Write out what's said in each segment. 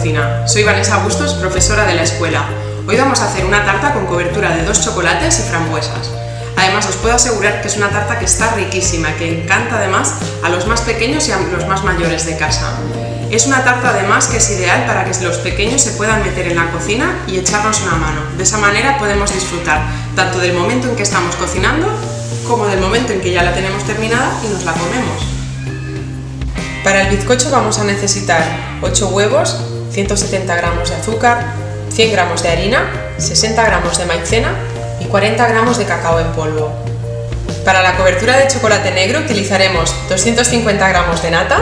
cocina. Soy Vanessa Bustos, profesora de la escuela. Hoy vamos a hacer una tarta con cobertura de 2 chocolates y frambuesas. Además, os puedo asegurar que es una tarta que está riquísima, que encanta además a los más pequeños y a los más mayores de casa. Es una tarta además que es ideal para que los pequeños se puedan meter en la cocina y echarnos una mano. De esa manera podemos disfrutar tanto del momento en que estamos cocinando como del momento en que ya la tenemos terminada y nos la comemos. Para el bizcocho vamos a necesitar 8 huevos, 170 gramos de azúcar, 100 gramos de harina, 60 gramos de maicena y 40 gramos de cacao en polvo. Para la cobertura de chocolate negro utilizaremos 250 gramos de nata,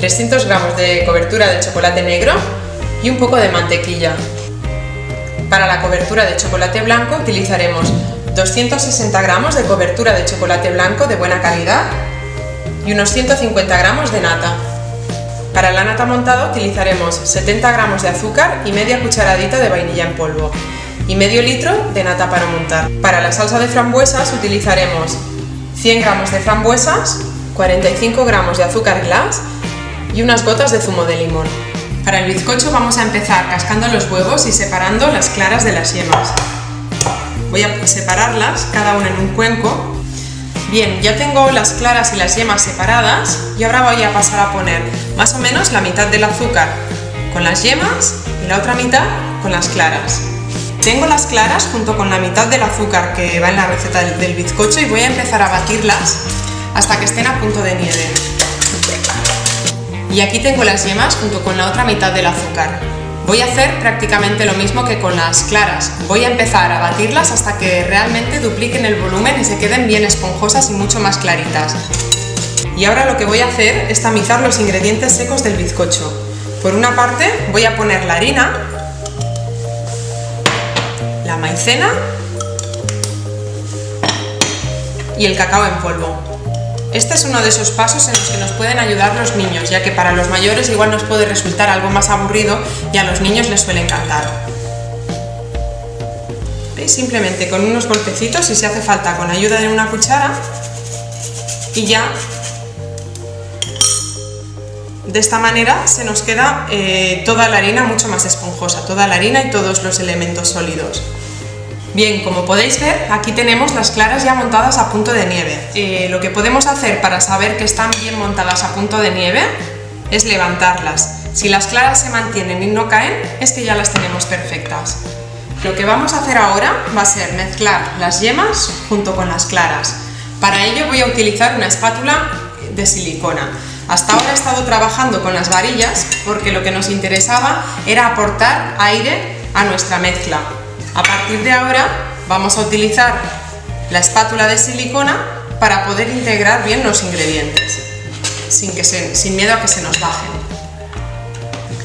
300 gramos de cobertura de chocolate negro y un poco de mantequilla. Para la cobertura de chocolate blanco utilizaremos 260 gramos de cobertura de chocolate blanco de buena calidad y unos 150 gramos de nata. Para la nata montada utilizaremos 70 gramos de azúcar y media cucharadita de vainilla en polvo y medio litro de nata para montar. Para la salsa de frambuesas utilizaremos 100 gramos de frambuesas, 45 gramos de azúcar glass y unas gotas de zumo de limón. Para el bizcocho vamos a empezar cascando los huevos y separando las claras de las yemas. Voy a separarlas cada una en un cuenco. Bien, ya tengo las claras y las yemas separadas y ahora voy a pasar a poner más o menos la mitad del azúcar con las yemas y la otra mitad con las claras. Tengo las claras junto con la mitad del azúcar que va en la receta del bizcocho y voy a empezar a batirlas hasta que estén a punto de nieve. Y aquí tengo las yemas junto con la otra mitad del azúcar. Voy a hacer prácticamente lo mismo que con las claras. Voy a empezar a batirlas hasta que realmente dupliquen el volumen y se queden bien esponjosas y mucho más claritas. Y ahora lo que voy a hacer es tamizar los ingredientes secos del bizcocho. Por una parte voy a poner la harina, la maicena y el cacao en polvo. Este es uno de esos pasos en los que nos pueden ayudar los niños, ya que para los mayores igual nos puede resultar algo más aburrido y a los niños les suele encantar. ¿Veis? Simplemente con unos golpecitos, si se hace falta con ayuda de una cuchara, y ya de esta manera se nos queda toda la harina mucho más esponjosa, toda la harina y todos los elementos sólidos. Bien, como podéis ver, aquí tenemos las claras ya montadas a punto de nieve. Lo que podemos hacer para saber que están bien montadas a punto de nieve es levantarlas. Si las claras se mantienen y no caen, es que ya las tenemos perfectas. Lo que vamos a hacer ahora va a ser mezclar las yemas junto con las claras. Para ello voy a utilizar una espátula de silicona. Hasta ahora he estado trabajando con las varillas porque lo que nos interesaba era aportar aire a nuestra mezcla. A partir de ahora vamos a utilizar la espátula de silicona para poder integrar bien los ingredientes, sin miedo a que se nos bajen.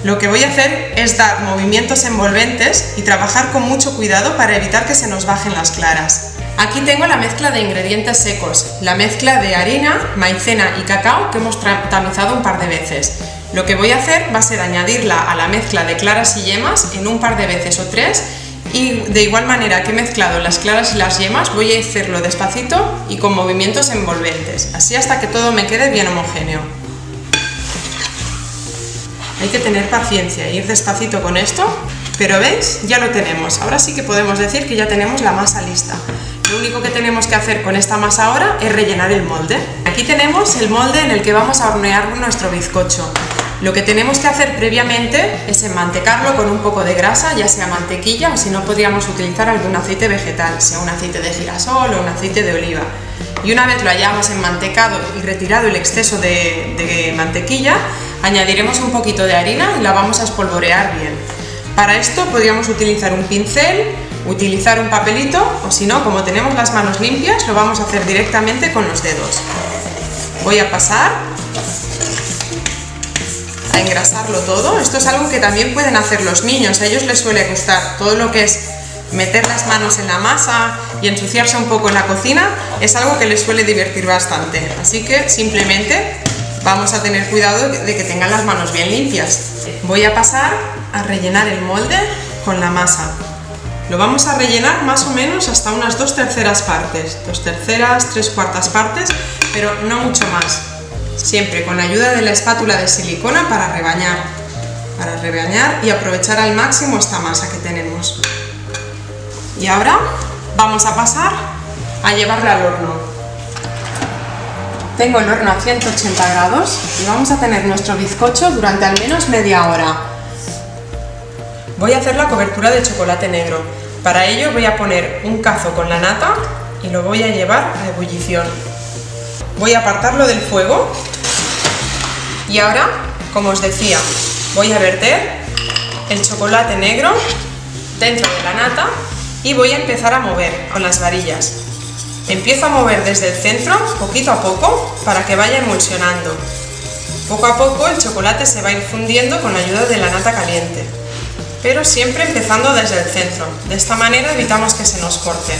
Lo que voy a hacer es dar movimientos envolventes y trabajar con mucho cuidado para evitar que se nos bajen las claras. Aquí tengo la mezcla de ingredientes secos, la mezcla de harina, maicena y cacao que hemos tamizado un par de veces. Lo que voy a hacer va a ser añadirla a la mezcla de claras y yemas en un par de veces o 3. Y de igual manera que he mezclado las claras y las yemas, voy a hacerlo despacito y con movimientos envolventes, así hasta que todo me quede bien homogéneo. Hay que tener paciencia e ir despacito con esto, pero ¿veis? Ya lo tenemos. Ahora sí que podemos decir que ya tenemos la masa lista. Lo único que tenemos que hacer con esta masa ahora es rellenar el molde. Aquí tenemos el molde en el que vamos a hornear nuestro bizcocho. Lo que tenemos que hacer previamente es enmantecarlo con un poco de grasa, ya sea mantequilla o si no podríamos utilizar algún aceite vegetal, sea un aceite de girasol o un aceite de oliva. Y una vez lo hayamos enmantecado y retirado el exceso de mantequilla, añadiremos un poquito de harina y la vamos a espolvorear bien. Para esto podríamos utilizar un pincel, utilizar un papelito o si no, como tenemos las manos limpias, lo vamos a hacer directamente con los dedos. Voy a pasar a engrasarlo todo. Esto es algo que también pueden hacer los niños, a ellos les suele gustar todo lo que es meter las manos en la masa y ensuciarse un poco en la cocina, es algo que les suele divertir bastante, así que simplemente vamos a tener cuidado de que tengan las manos bien limpias. Voy a pasar a rellenar el molde con la masa. Lo vamos a rellenar más o menos hasta unas 2/3 partes, 2/3, 3/4 partes, pero no mucho más. Siempre con la ayuda de la espátula de silicona para rebañar. para rebañar y aprovechar al máximo esta masa que tenemos. Y ahora vamos a pasar a llevarla al horno. Tengo el horno a 180 grados y vamos a tener nuestro bizcocho durante al menos media hora. Voy a hacer la cobertura de chocolate negro. Para ello voy a poner un cazo con la nata y lo voy a llevar a ebullición. Voy a apartarlo del fuego y ahora, como os decía, voy a verter el chocolate negro dentro de la nata y voy a empezar a mover con las varillas. Empiezo a mover desde el centro, poquito a poco, para que vaya emulsionando. Poco a poco el chocolate se va a ir fundiendo con la ayuda de la nata caliente, pero siempre empezando desde el centro. De esta manera evitamos que se nos corte.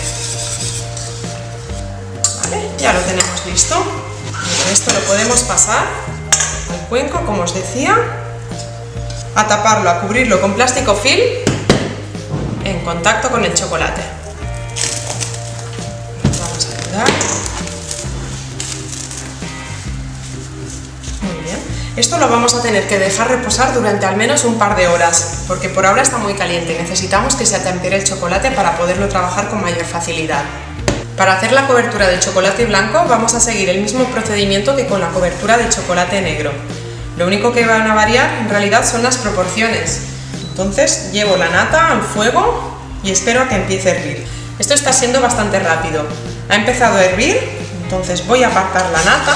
¿Vale? Ya lo tenemos listo. Esto lo podemos pasar al cuenco, como os decía, a taparlo, a cubrirlo con plástico film en contacto con el chocolate. Vamos a ayudar. Muy bien. Esto lo vamos a tener que dejar reposar durante al menos un par de horas, porque por ahora está muy caliente y necesitamos que se atempere el chocolate para poderlo trabajar con mayor facilidad. Para hacer la cobertura de chocolate blanco vamos a seguir el mismo procedimiento que con la cobertura de chocolate negro. Lo único que van a variar en realidad son las proporciones. Entonces llevo la nata al fuego y espero a que empiece a hervir. Esto está siendo bastante rápido. Ha empezado a hervir, entonces voy a apartar la nata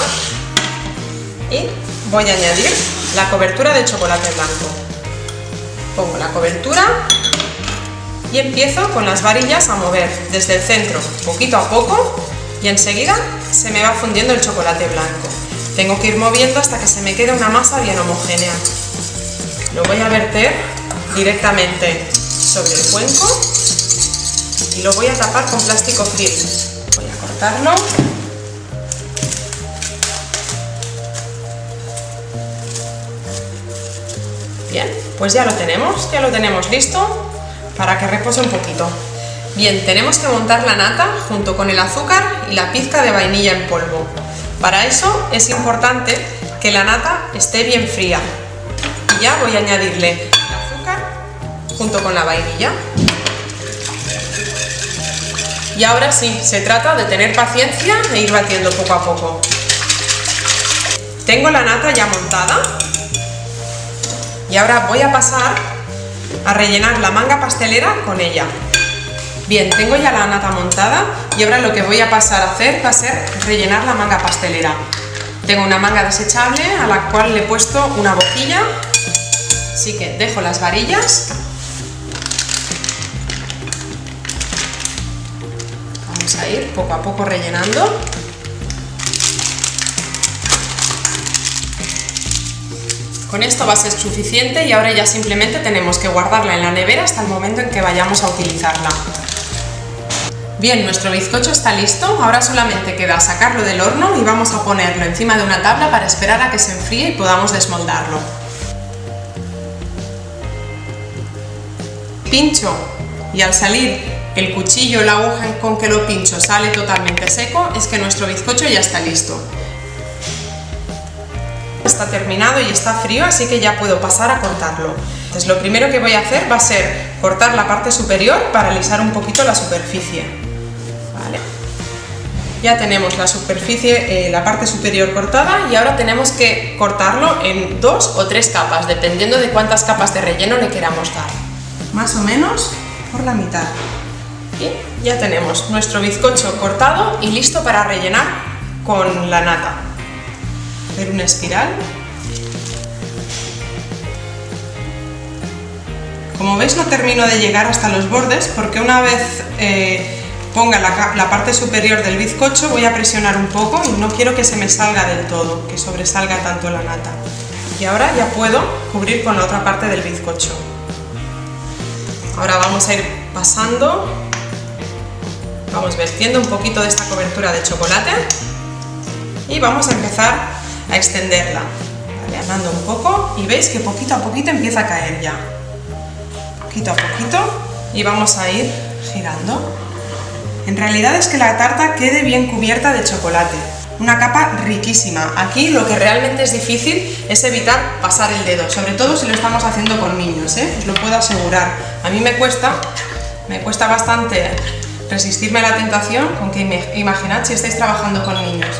y voy a añadir la cobertura de chocolate blanco. Pongo la cobertura y empiezo con las varillas a mover desde el centro, poquito a poco, y enseguida se me va fundiendo el chocolate blanco. Tengo que ir moviendo hasta que se me quede una masa bien homogénea. Lo voy a verter directamente sobre el cuenco y lo voy a tapar con plástico film. Voy a cortarlo. Bien, pues ya lo tenemos listo para que repose un poquito. Bien, tenemos que montar la nata junto con el azúcar y la pizca de vainilla en polvo. Para eso es importante que la nata esté bien fría. Y ya voy a añadirle el azúcar junto con la vainilla. Y ahora sí, se trata de tener paciencia e ir batiendo poco a poco. Tengo la nata ya montada y ahora voy a pasar a rellenar la manga pastelera con ella. Bien, tengo ya la nata montada y ahora lo que voy a pasar a hacer va a ser rellenar la manga pastelera. Tengo una manga desechable a la cual le he puesto una boquilla, así que dejo las varillas. Vamos a ir poco a poco rellenando. Con esto va a ser suficiente y ahora ya simplemente tenemos que guardarla en la nevera hasta el momento en que vayamos a utilizarla. Bien, nuestro bizcocho está listo, ahora solamente queda sacarlo del horno y vamos a ponerlo encima de una tabla para esperar a que se enfríe y podamos desmoldarlo. Pincho y al salir el cuchillo, la aguja con que lo pincho sale totalmente seco, es que nuestro bizcocho ya está listo. Está terminado y está frío, así que ya puedo pasar a cortarlo. Entonces lo primero que voy a hacer va a ser cortar la parte superior para alisar un poquito la superficie. Vale. Ya tenemos la superficie, la parte superior cortada y ahora tenemos que cortarlo en 2 o 3 capas, dependiendo de cuántas capas de relleno le queramos dar. Más o menos por la mitad. Y ya tenemos nuestro bizcocho cortado y listo para rellenar con la nata. Hacer una espiral. Como veis, no termino de llegar hasta los bordes porque una vez ponga la parte superior del bizcocho voy a presionar un poco y no quiero que se me salga del todo, que sobresalga tanto la nata. Y ahora ya puedo cubrir con la otra parte del bizcocho. Ahora vamos a ir pasando, vamos vertiendo un poquito de esta cobertura de chocolate y vamos a empezar a extenderla, ¿vale? Andando un poco y veis que poquito a poquito empieza a caer ya, poquito a poquito, y vamos a ir girando. En realidad es que la tarta quede bien cubierta de chocolate, una capa riquísima. Aquí lo que realmente es difícil es evitar pasar el dedo, sobre todo si lo estamos haciendo con niños, os lo puedo asegurar. A mí me cuesta bastante resistirme a la tentación, con que imaginad si estáis trabajando con niños.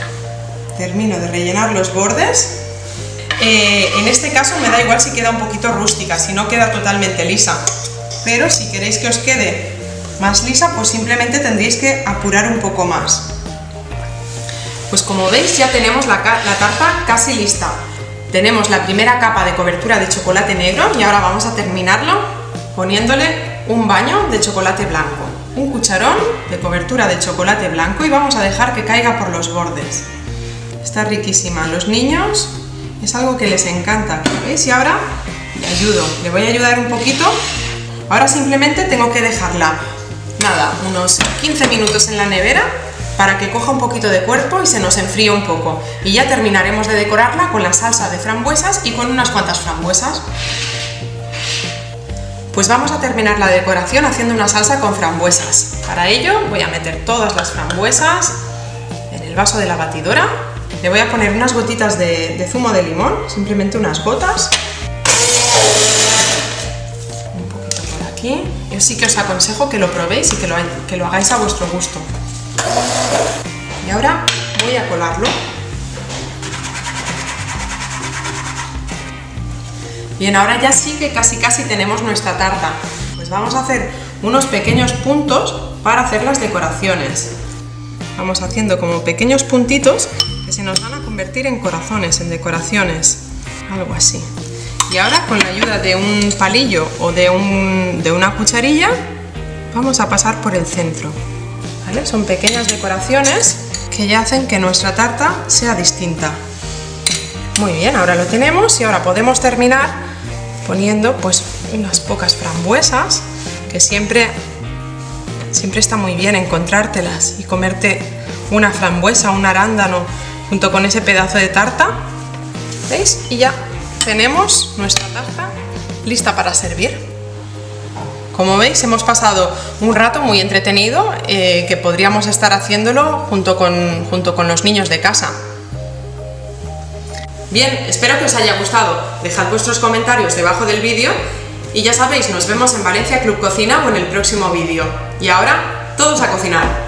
Termino de rellenar los bordes. En este caso me da igual si queda un poquito rústica, si no queda totalmente lisa, pero si queréis que os quede más lisa, pues simplemente tendréis que apurar un poco más. Pues como veis ya tenemos la tarta casi lista. Tenemos la primera capa de cobertura de chocolate negro y ahora vamos a terminarlo poniéndole un baño de chocolate blanco, un cucharón de cobertura de chocolate blanco y vamos a dejar que caiga por los bordes. Está riquísima, a los niños es algo que les encanta, ¿veis? Y ahora le voy a ayudar un poquito. Ahora simplemente tengo que dejarla, nada, unos 15 minutos en la nevera para que coja un poquito de cuerpo y se nos enfríe un poco. Y ya terminaremos de decorarla con la salsa de frambuesas y con unas cuantas frambuesas. Pues vamos a terminar la decoración haciendo una salsa con frambuesas. Para ello voy a meter todas las frambuesas en el vaso de la batidora. Le voy a poner unas gotitas de zumo de limón, simplemente unas gotas. Un poquito por aquí. Yo sí que os aconsejo que lo probéis y que lo hagáis a vuestro gusto. Y ahora voy a colarlo. Bien, ahora ya sí que casi tenemos nuestra tarta. Pues vamos a hacer unos pequeños puntos para hacer las decoraciones. Vamos haciendo como pequeños puntitos que se nos van a convertir en corazones, en decoraciones, algo así. Y ahora con la ayuda de un palillo o de una cucharilla vamos a pasar por el centro, ¿vale? Son pequeñas decoraciones que ya hacen que nuestra tarta sea distinta. Muy bien, ahora lo tenemos y ahora podemos terminar poniendo pues unas pocas frambuesas, que siempre está muy bien encontrártelas y comerte una frambuesa, un arándano junto con ese pedazo de tarta, ¿veis? Y ya tenemos nuestra tarta lista para servir. Como veis, hemos pasado un rato muy entretenido que podríamos estar haciéndolo junto con los niños de casa. Bien, espero que os haya gustado. Dejad vuestros comentarios debajo del vídeo y ya sabéis, nos vemos en Valencia Club Cocina o en el próximo vídeo. Y ahora, todos a cocinar.